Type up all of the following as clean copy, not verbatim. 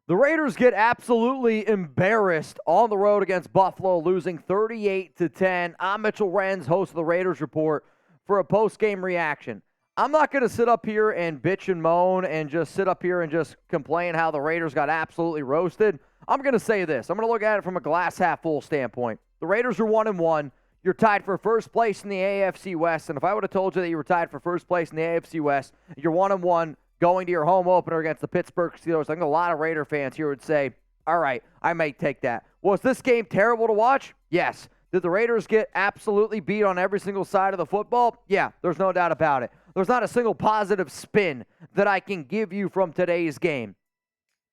The Raiders get absolutely embarrassed on the road against Buffalo, losing 38-10. I'm Mitchell Renz, host of the Raiders Report, for a post-game reaction. I'm not going to sit up here and bitch and moan and just sit up here and just complain how the Raiders got absolutely roasted. I'm going to say this. I'm going to look at it from a glass half full standpoint. The Raiders are 1-1. You're tied for first place in the AFC West, and if I would have told you that you were tied for first place in the AFC West, you're 1-1, going to your home opener against the Pittsburgh Steelers, I think a lot of Raider fans here would say, all right, I may take that. Was this game terrible to watch? Yes. Did the Raiders get absolutely beat on every single side of the football? Yeah, there's no doubt about it. There's not a single positive spin that I can give you from today's game.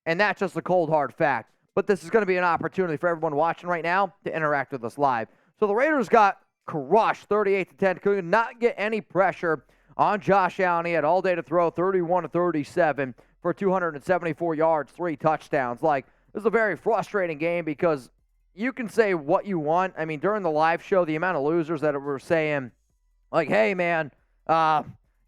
And that's just a cold, hard fact. But this is going to be an opportunity for everyone watching right now to interact with us live. So the Raiders got crushed 38-10, could not get any pressure on Josh Allen. He had all day to throw, 31-37 for 274 yards, 3 touchdowns. Like, this is a very frustrating game because you can say what you want. I mean, during the live show, the amount of losers that were saying, like, hey, man,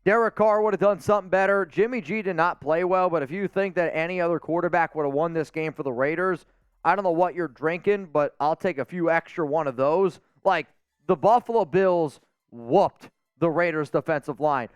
Derek Carr would have done something better. Jimmy G did not play well, but if you think that any other quarterback would have won this game for the Raiders, I don't know what you're drinking, but I'll take a few extra one of those. Like, the Buffalo Bills whooped the Raiders' defensive line.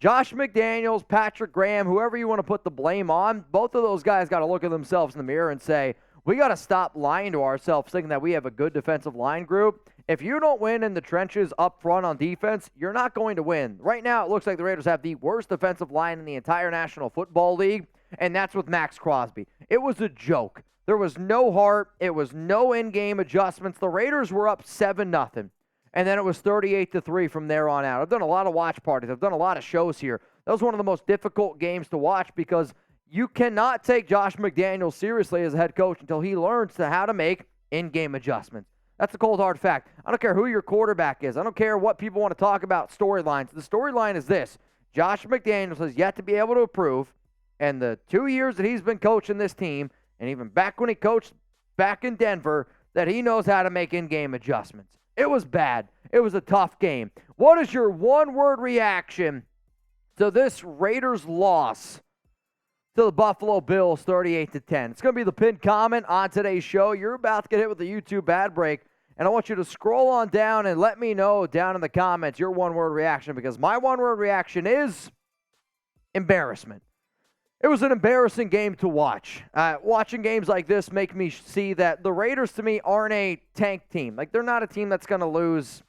Josh McDaniels, Patrick Graham, whoever you want to put the blame on, both of those guys got to look at themselves in the mirror and say, we got to stop lying to ourselves thinking that we have a good defensive line group. If you don't win in the trenches up front on defense, you're not going to win. Right now, it looks like the Raiders have the worst defensive line in the entire National Football League, and that's with Max Crosby. It was a joke. There was no heart. It was no in-game adjustments. The Raiders were up 7-0. And then it was 38-3 from there on out. I've done a lot of watch parties. I've done a lot of shows here. That was one of the most difficult games to watch because you cannot take Josh McDaniels seriously as a head coach until he learns how to make in-game adjustments. That's a cold, hard fact. I don't care who your quarterback is. I don't care what people want to talk about storylines. The storyline is this. Josh McDaniels has yet to be able to prove, and the 2 years that he's been coaching this team, and even back when he coached back in Denver, that he knows how to make in-game adjustments. It was bad. It was a tough game. What is your one-word reaction to this Raiders loss to the Buffalo Bills 38-10? It's going to be the pinned comment on today's show. You're about to get hit with the YouTube ad break, and I want you to scroll on down and let me know down in the comments your one-word reaction, because my one-word reaction is embarrassment. It was an embarrassing game to watch. Watching games like this make me see that the Raiders, to me, aren't a tank team. Like, they're not a team that's going to lose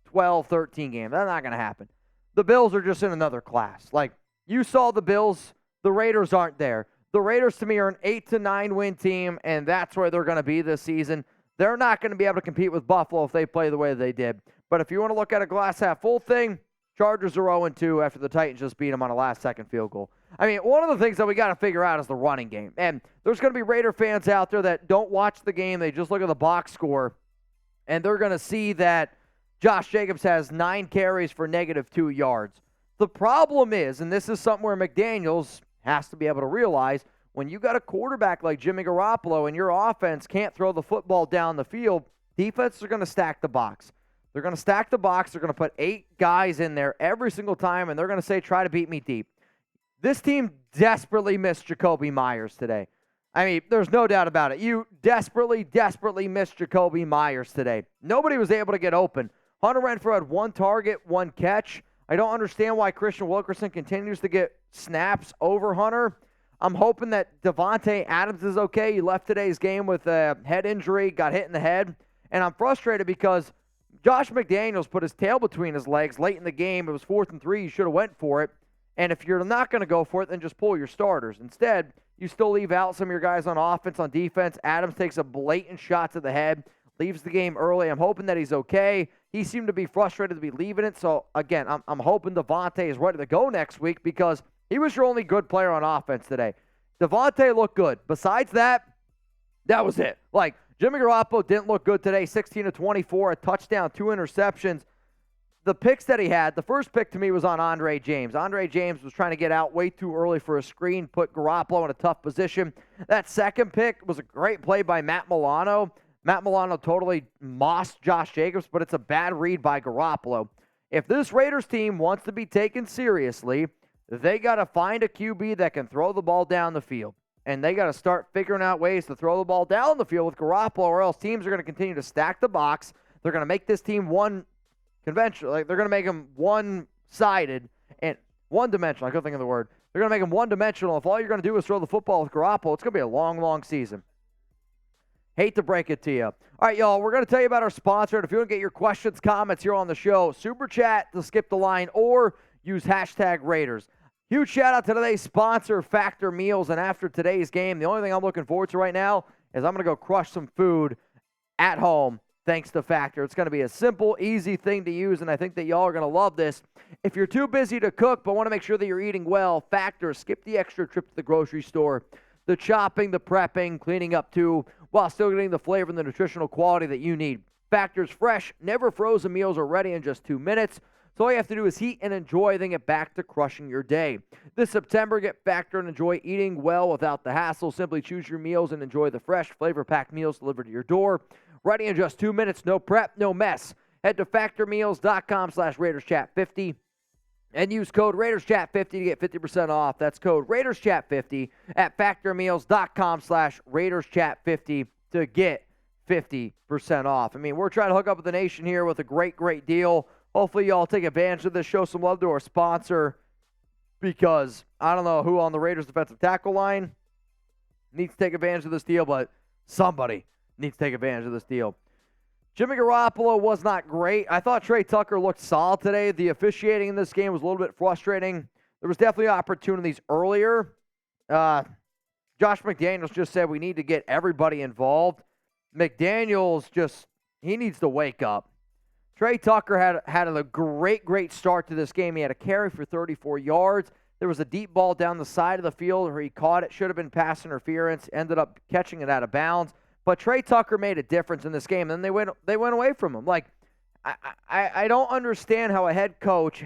12, 13 games. That's not going to happen. The Bills are just in another class. Like, you saw the Bills. The Raiders aren't there. The Raiders, to me, are an 8-9 win team, and that's where they're going to be this season. They're not going to be able to compete with Buffalo if they play the way they did. But if you want to look at a glass half full thing, Chargers are 0-2 after the Titans just beat them on a last-second field goal. I mean, one of the things that we got to figure out is the running game. And there's going to be Raider fans out there that don't watch the game. They just look at the box score, and they're going to see that Josh Jacobs has 9 carries for -2 yards. The problem is, and this is something where McDaniels has to be able to realize, when you got a quarterback like Jimmy Garoppolo and your offense can't throw the football down the field, defenses are going to stack the box. They're going to stack the box. They're going to put 8 guys in there every single time, and they're going to say, try to beat me deep. This team desperately missed Jacoby Myers today. I mean, there's no doubt about it. You desperately missed Jacoby Myers today. Nobody was able to get open. Hunter Renfrow had 1 target, 1 catch. I don't understand why Christian Wilkerson continues to get snaps over Hunter. I'm hoping that Davante Adams is okay. He left today's game with a head injury, got hit in the head. And I'm frustrated because Josh McDaniels put his tail between his legs late in the game. It was 4th and 3. You should have went for it. And if you're not going to go for it, then just pull your starters. Instead, you still leave out some of your guys on offense, on defense. Adams takes a blatant shot to the head, leaves the game early. I'm hoping that he's okay. He seemed to be frustrated to be leaving it. So, again, I'm hoping Davante is ready to go next week because he was your only good player on offense today. Davante looked good. Besides that, that was it. Like, Jimmy Garoppolo didn't look good today. 16-24, a touchdown, 2 interceptions. The picks that he had, the first pick to me was on Andre James. Andre James was trying to get out way too early for a screen, put Garoppolo in a tough position. That second pick was a great play by Matt Milano. Matt Milano totally mossed Josh Jacobs, but it's a bad read by Garoppolo. If this Raiders team wants to be taken seriously, they got to find a QB that can throw the ball down the field. and they got to start figuring out ways to throw the ball down the field with Garoppolo, or else teams are going to continue to stack the box. They're going to make this team conventional. Like, they're going to make them one-sided and one-dimensional. I couldn't think of the word. They're going to make them one-dimensional. If all you're going to do is throw the football with Garoppolo, it's going to be a long, long season. Hate to break it to you. All right, y'all, we're going to tell you about our sponsor. And if you want to get your questions, comments here on the show, Super Chat to skip the line or use hashtag Raiders. Huge shout-out to today's sponsor, Factor Meals. And after today's game, the only thing I'm looking forward to right now is I'm going to go crush some food at home thanks to Factor. It's going to be a simple, easy thing to use, and I think that y'all are going to love this. If you're too busy to cook but want to make sure that you're eating well, Factor, skip the extra trip to the grocery store, the chopping, the prepping, cleaning up too, while still getting the flavor and the nutritional quality that you need. Factor's fresh, never frozen meals are ready in just 2 minutes. So all you have to do is heat and enjoy, then get back to crushing your day. This September, get Factor and enjoy eating well without the hassle. Simply choose your meals and enjoy the fresh, flavor-packed meals delivered to your door. Ready in just 2 minutes, no prep, no mess. Head to factormeals.com/RaidersChat50 and use code RaidersChat50 to get 50% off. That's code RaidersChat50 at factormeals.com/RaidersChat50 to get 50% off. I mean, we're trying to hook up with the nation here with a great, great deal. Hopefully, y'all take advantage of this. Show some love to our sponsor, because I don't know who on the Raiders defensive tackle line needs to take advantage of this deal, but somebody needs to take advantage of this deal. Jimmy Garoppolo was not great. I thought Trey Tucker looked solid today. The officiating in this game was a little bit frustrating. There was definitely opportunities earlier. Josh McDaniels just said we need to get everybody involved. McDaniels he needs to wake up. Trey Tucker had a great, great start to this game. He had a carry for 34 yards. There was a deep ball down the side of the field where he caught it. Should have been pass interference. Ended up catching it out of bounds. But Trey Tucker made a difference in this game. And then they went away from him. Like, I don't understand how a head coach,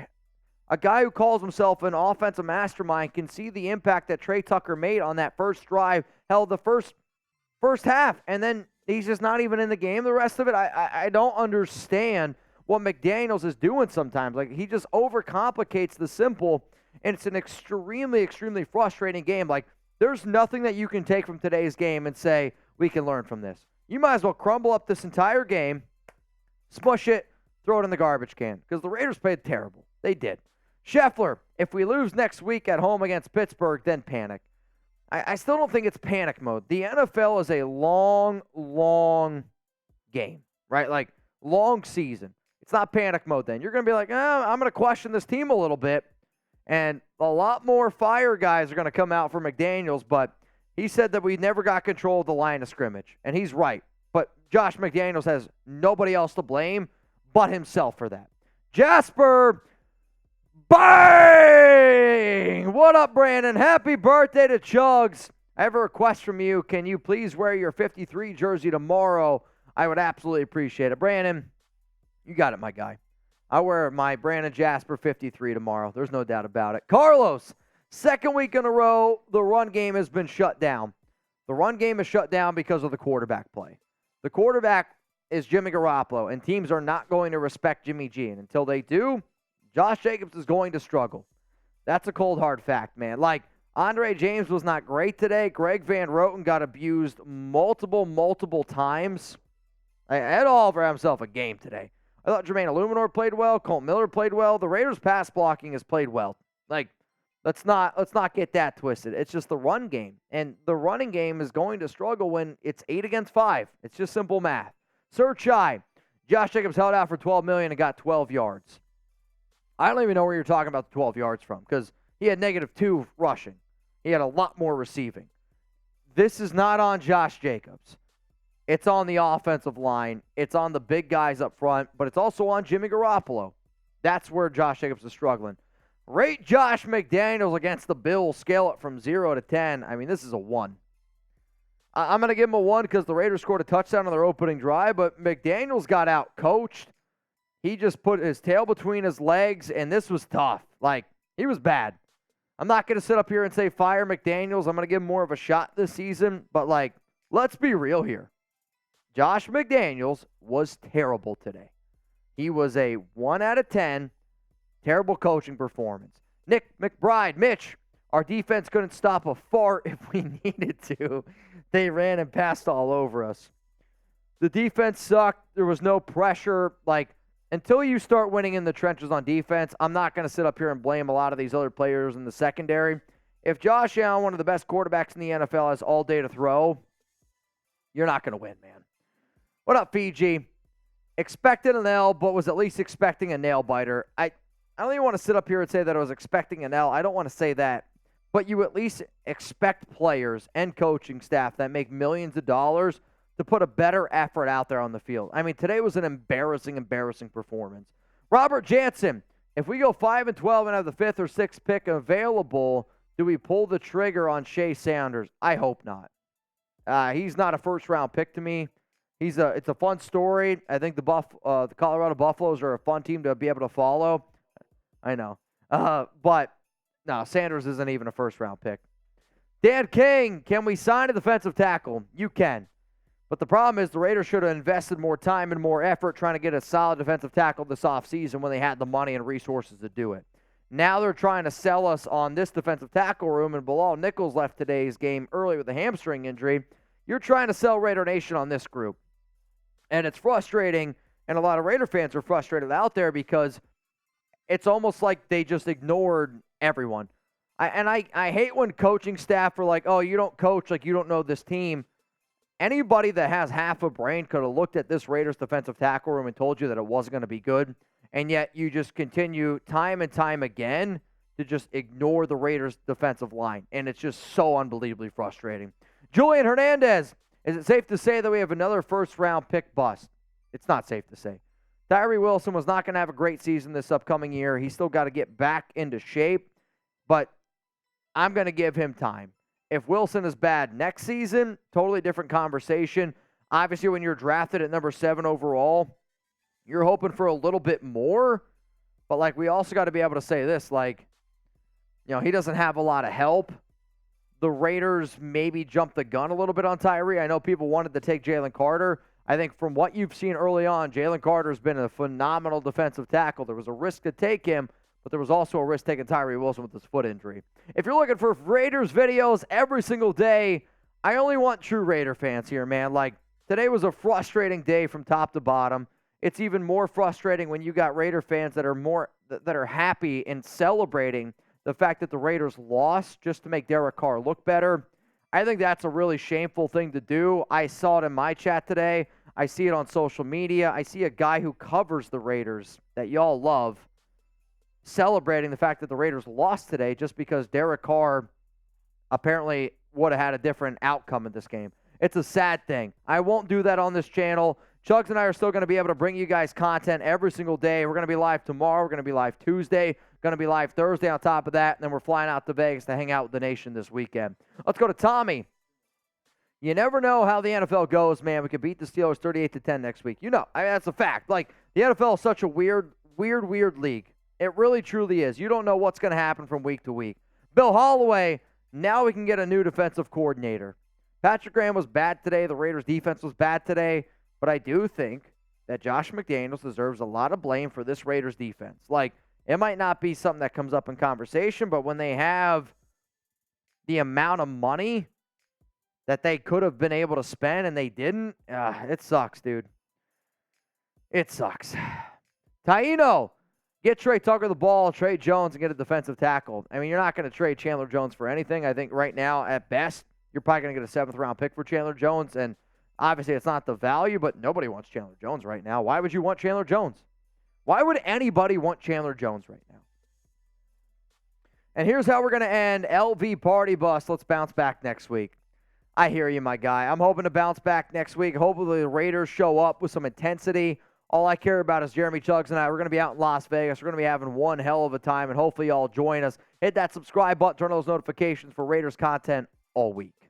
a guy who calls himself an offensive mastermind, can see the impact that Trey Tucker made on that first drive, held the first half, and then he's just not even in the game the rest of it. I don't understand what McDaniels is doing sometimes. Like, he just overcomplicates the simple, and it's an extremely, extremely frustrating game. Like, there's nothing that you can take from today's game and say, we can learn from this. You might as well crumble up this entire game, smush it, throw it in the garbage can, because the Raiders played terrible. They did. Scheffler, if we lose next week at home against Pittsburgh, then panic. I still don't think it's panic mode. The NFL is a long, long game, right? Like, long season. It's not panic mode then. You're going to be like, I'm going to question this team a little bit. And a lot more fire guys are going to come out for McDaniels, but he said that we never got control of the line of scrimmage. And he's right. But Josh McDaniels has nobody else to blame but himself for that. Jasper, bang! What up, Brandon? Happy birthday to Chugs. I have a request from you. Can you please wear your 53 jersey tomorrow? I would absolutely appreciate it. Brandon, you got it, my guy. I'll wear my Brandon Jasper 53 tomorrow. There's no doubt about it. Carlos, second week in a row, the run game has been shut down. The run game is shut down because of the quarterback play. The quarterback is Jimmy Garoppolo, and teams are not going to respect Jimmy G. And until they do, Josh Jacobs is going to struggle. That's a cold, hard fact, man. Like, Andre James was not great today. Greg Van Roten got abused multiple times. Ed Oliver had himself a game today. I thought Jermaine Illuminor played well. Colt Miller played well. The Raiders' pass blocking has played well. Like, let's not get that twisted. It's just the run game. And the running game is going to struggle when it's 8 against 5. It's just simple math. Sir Chai, Josh Jacobs held out for $12 million and got 12 yards. I don't even know where you're talking about the 12 yards from, because he had -2 rushing. He had a lot more receiving. This is not on Josh Jacobs. It's on the offensive line. It's on the big guys up front, but it's also on Jimmy Garoppolo. That's where Josh Jacobs is struggling. Rate Josh McDaniels against the Bills. Scale it from 0 to 10. I mean, this is a 1. I'm going to give him a 1 because the Raiders scored a touchdown on their opening drive, but McDaniels got out coached. He just put his tail between his legs, and this was tough. Like, he was bad. I'm not going to sit up here and say fire McDaniels. I'm going to give him more of a shot this season, but, like, let's be real here. Josh McDaniels was terrible today. He was a 1 out of 10, terrible coaching performance. Nick McBride, Mitch, Our defense couldn't stop a fart if we needed to. They ran and passed all over us. The defense sucked. There was no pressure. Until you start winning in the trenches on defense, I'm not going to sit up here and blame a lot of these other players in the secondary. If Josh Allen, one of the best quarterbacks in the NFL, has all day to throw, you're not going to win, man. What up, Fiji? Expected an L, but was at least expecting a nail biter. I don't even want to sit up here and say that I was expecting an L. I don't want to say that. But you at least expect players and coaching staff that make millions of dollars to put a better effort out there on the field. I mean, today was an embarrassing performance. Robert Jansen, if we go 5-12 and have the 5th or 6th pick available, do we pull the trigger on Shea Sanders? I hope not. He's not a first-round pick to me. It's a fun story. I think the Colorado Buffaloes are a fun team to be able to follow. I know. But, no, Sanders isn't even a first-round pick. Dan King, can we sign a defensive tackle? You can. But the problem is the Raiders should have invested more time and more effort trying to get a solid defensive tackle this offseason when they had the money and resources to do it. Now they're trying to sell us on this defensive tackle room, and Bilal Nichols left today's game early with a hamstring injury. You're trying to sell Raider Nation on this group. And it's frustrating, and a lot of Raider fans are frustrated out there because it's almost like they just ignored everyone. I hate when coaching staff are like, oh, you don't coach, like you don't know this team. Anybody that has half a brain could have looked at this Raiders defensive tackle room and told you that it wasn't going to be good, and yet you just continue time and time again to just ignore the Raiders defensive line, and it's just so unbelievably frustrating. Julian Hernandez, is it safe to say that we have another first-round pick bust? It's not safe to say. Tyree Wilson was not going to have a great season this upcoming year. He's still got to get back into shape, but I'm going to give him time. If Wilson is bad next season, totally different conversation. Obviously, when you're drafted at number 7 overall, you're hoping for a little bit more. But, we also got to be able to say this, he doesn't have a lot of help. The Raiders maybe jumped the gun a little bit on Tyree. I know people wanted to take Jalen Carter. I think from what you've seen early on, Jalen Carter's been a phenomenal defensive tackle. There was a risk to take him, but there was also a risk taking Tyree Wilson with his foot injury. If you're looking for Raiders videos every single day, I only want true Raider fans here, man. Today was a frustrating day from top to bottom. It's even more frustrating when you got Raider fans that are happy and celebrating the fact that the Raiders lost just to make Derek Carr look better. I think that's a really shameful thing to do. I saw it in my chat today. I see it on social media. I see a guy who covers the Raiders that y'all love celebrating the fact that the Raiders lost today just because Derek Carr apparently would have had a different outcome in this game. It's a sad thing. I won't do that on this channel. Chugs and I are still going to be able to bring you guys content every single day. We're going to be live tomorrow. We're going to be live Tuesday. Going to be live Thursday on top of that. And then we're flying out to Vegas to hang out with the nation this weekend. Let's go to Tommy. You never know how the NFL goes, man. We could beat the Steelers 38-10 next week. That's a fact. The NFL is such a weird league. It really, truly is. You don't know what's going to happen from week to week. Bill Holloway, now we can get a new defensive coordinator. Patrick Graham was bad today. The Raiders' defense was bad today. But I do think that Josh McDaniels deserves a lot of blame for this Raiders defense. It might not be something that comes up in conversation, but when they have the amount of money that they could have been able to spend and they didn't, it sucks, dude. It sucks. Taino, get Trey Tucker the ball, trade Jones, and get a defensive tackle. I mean, you're not going to trade Chandler Jones for anything. I think right now, at best, you're probably going to get a 7th-round pick for Chandler Jones, and obviously it's not the value, but nobody wants Chandler Jones right now. Why would you want Chandler Jones? Why would anybody want Chandler Jones right now? And here's how we're going to end. LV Party Bus. Let's bounce back next week. I hear you, my guy. I'm hoping to bounce back next week. Hopefully the Raiders show up with some intensity. All I care about is Jeremy Chugs and I. We're going to be out in Las Vegas. We're going to be having one hell of a time, and hopefully y'all join us. Hit that subscribe button, turn on those notifications for Raiders content all week.